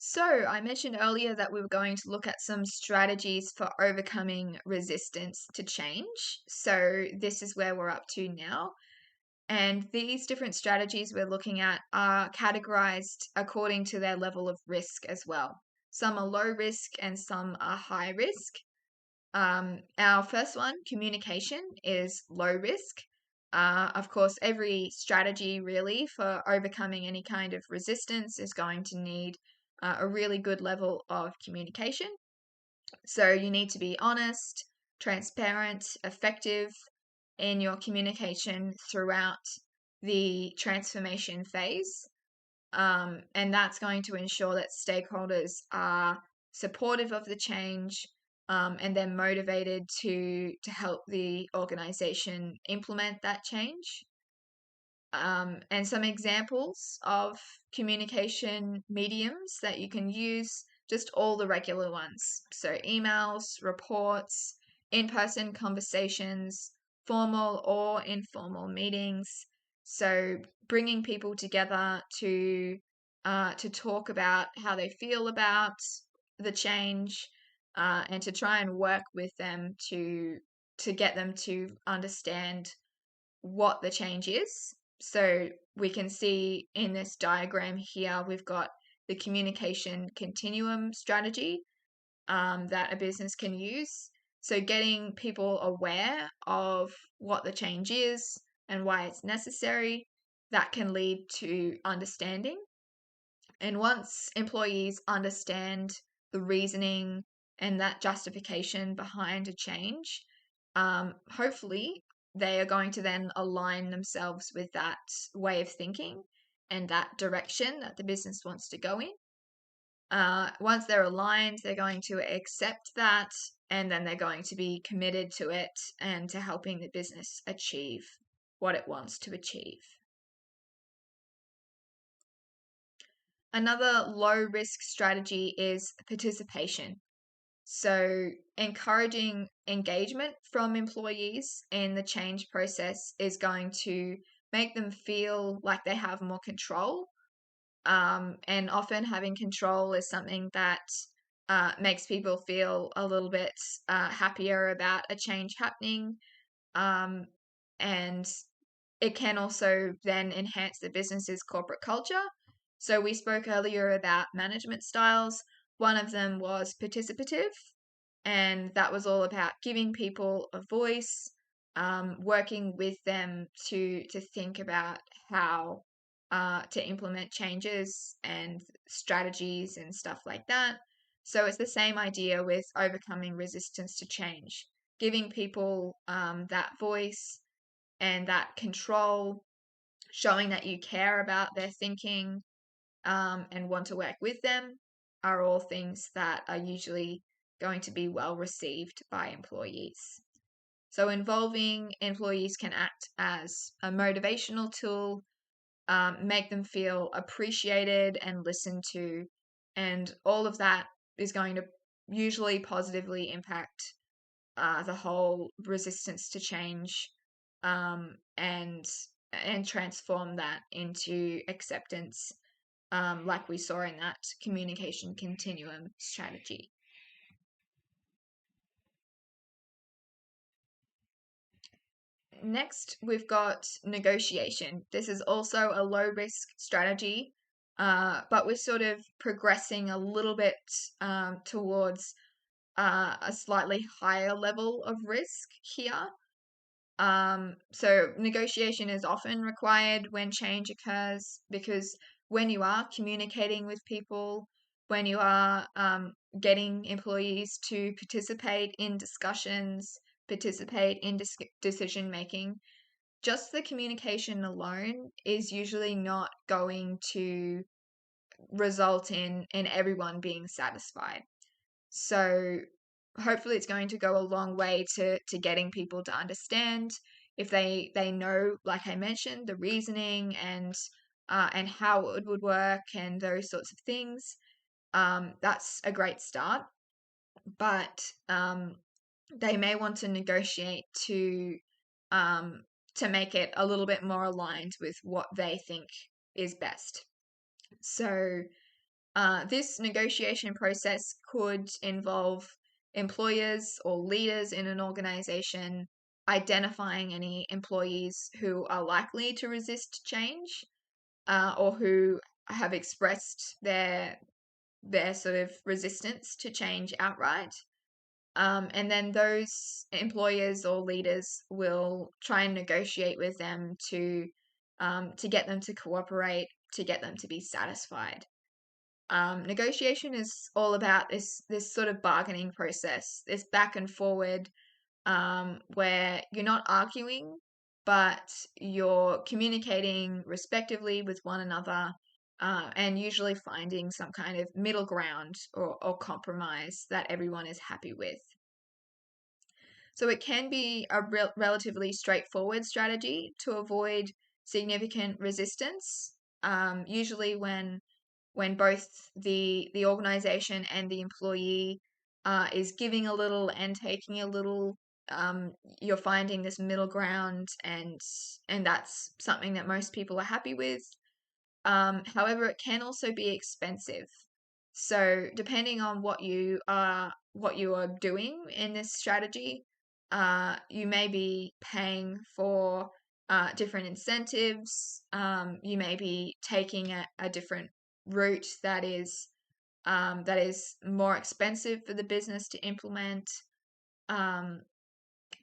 So, I mentioned earlier that we were going to look at some strategies for overcoming resistance to change. So, this is where we're up to now. And these different strategies we're looking at are categorized according to their level of risk as well. Some are low risk and some are high risk. Our first one, communication, is low risk. Of course, every strategy really for overcoming any kind of resistance is going to need a really good level of communication. So you need to be honest, transparent, effective in your communication throughout the transformation phase. And that's going to ensure that stakeholders are supportive of the change, and they're motivated to help the organization implement that change. And some examples of communication mediums that you can use, just all the regular ones. So, emails, reports, in person conversations, formal or informal meetings. So, bringing people together to talk about how they feel about the change, and to try and work with them to get them to understand what the change is. So we can see in this diagram here, we've got the communication continuum strategy, that a business can use. So getting people aware of what the change is and why it's necessary, that can lead to understanding. And once employees understand the reasoning and that justification behind a change, hopefully they are going to then align themselves with that way of thinking and that direction that the business wants to go in. Once they're aligned, they're going to accept that, and then they're going to be committed to it and to helping the business achieve what it wants to achieve. Another low risk strategy is participation. So, encouraging engagement from employees in the change process is going to make them feel like they have more control. And often having control is something that makes people feel a little bit happier about a change happening. Um, and it can also then enhance the business's corporate culture. So we spoke earlier about management styles. One of them was participative, and that was all about giving people a voice, working with them to think about how to implement changes and strategies and stuff like that. So it's the same idea with overcoming resistance to change, giving people that voice and that control, showing that you care about their thinking, and want to work with them, are all things that are usually going to be well received by employees. So, involving employees can act as a motivational tool, make them feel appreciated and listened to, and all of that is going to usually positively impact the whole resistance to change, and transform that into acceptance, like we saw in that communication continuum strategy. Next, we've got negotiation. This is also a low risk strategy, but we're sort of progressing a little bit towards a slightly higher level of risk here. So negotiation is often required when change occurs, because when you are communicating with people, when you are getting employees to participate in discussions, participate in decision making, just the communication alone is usually not going to result in everyone being satisfied. So hopefully it's going to go a long way to getting people to understand, if they know, like I mentioned, the reasoning and how it would work and those sorts of things. That's a great start, but they may want to negotiate um, to make it a little bit more aligned with what they think is best. So This negotiation process could involve employers or leaders in an organization identifying any employees who are likely to resist change, or who have expressed their sort of resistance to change outright. And then those employers or leaders will try and negotiate with them to get them to cooperate, to get them to be satisfied. Negotiation is all about this sort of bargaining process, this back and forward, where you're not arguing, but you're communicating respectively with one another, and usually finding some kind of middle ground or compromise that everyone is happy with. So it can be a relatively straightforward strategy to avoid significant resistance. Usually when both the organization and the employee is giving a little and taking a little, you're finding this middle ground, and that's something that most people are happy with. However, it can also be expensive. So depending on what you are doing in this strategy, you may be paying for different incentives. You may be taking a different route that is more expensive for the business to implement. Um,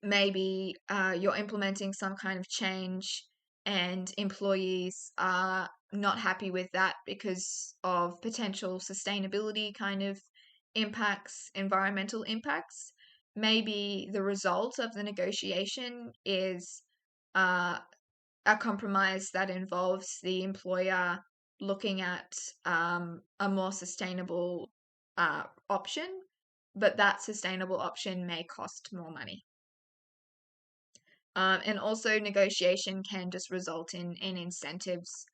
Maybe you're implementing some kind of change and employees are not happy with that because of potential sustainability kind of impacts, environmental impacts. Maybe the result of the negotiation is uh, a compromise that involves the employer looking at a more sustainable option, but that sustainable option may cost more money. And also negotiation can just result in incentives,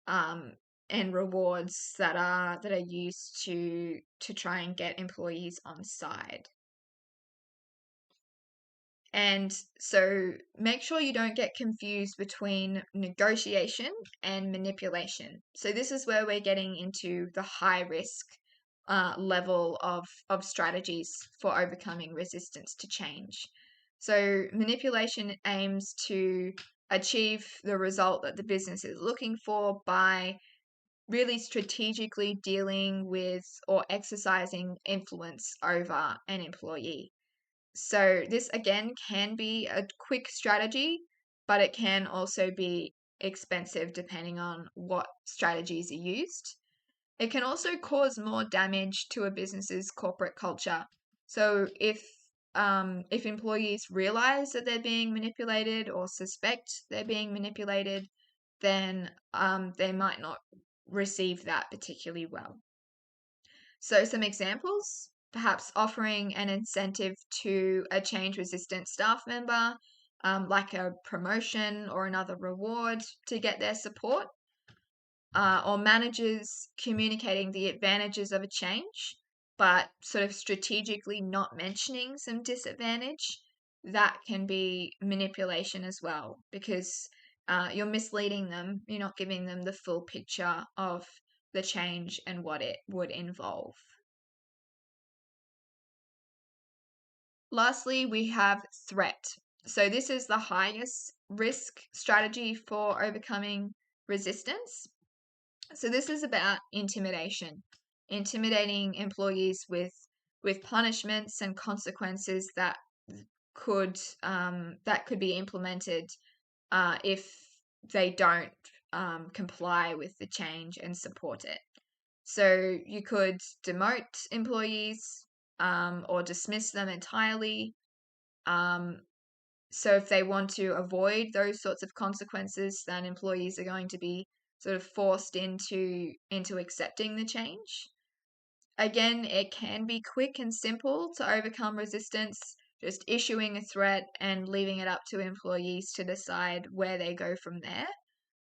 um, and rewards that are used to try and get employees on side. And so make sure you don't get confused between negotiation and manipulation. So this is where we're getting into the high risk level of strategies for overcoming resistance to change. So manipulation aims to achieve the result that the business is looking for by really strategically dealing with or exercising influence over an employee. So this again can be a quick strategy, but it can also be expensive depending on what strategies are used. It can also cause more damage to a business's corporate culture. So if employees realize that they're being manipulated or suspect they're being manipulated, then they might not receive that particularly well. So some examples, perhaps offering an incentive to a change-resistant staff member, like a promotion or another reward to get their support, or managers communicating the advantages of a change, but sort of strategically not mentioning some disadvantage. That can be manipulation as well, because you're misleading them. You're not giving them the full picture of the change and what it would involve. Lastly, we have threat. So this is the highest risk strategy for overcoming resistance. So this is about intimidation, intimidating employees with punishments and consequences that could be implemented if they don't comply with the change and support it. So you could demote employees, or dismiss them entirely. Um, so if they want to avoid those sorts of consequences, then employees are going to be sort of forced into accepting the change. Again, it can be quick and simple to overcome resistance, just issuing a threat and leaving it up to employees to decide where they go from there.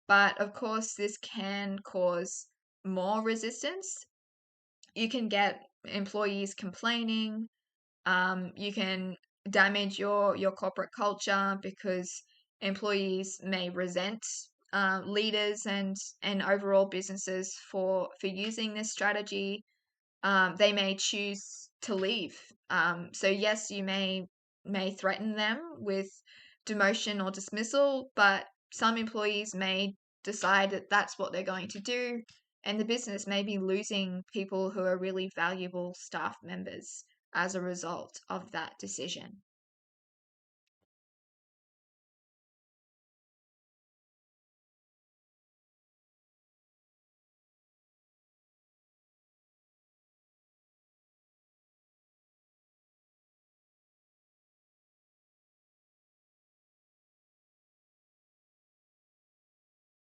But of course, this can cause more resistance. You can get employees complaining. You can damage your corporate culture because employees may resent leaders and overall businesses for using this strategy, they may choose to leave. So yes, you may threaten them with demotion or dismissal, but some employees may decide that that's what they're going to do, and the business may be losing people who are really valuable staff members as a result of that decision.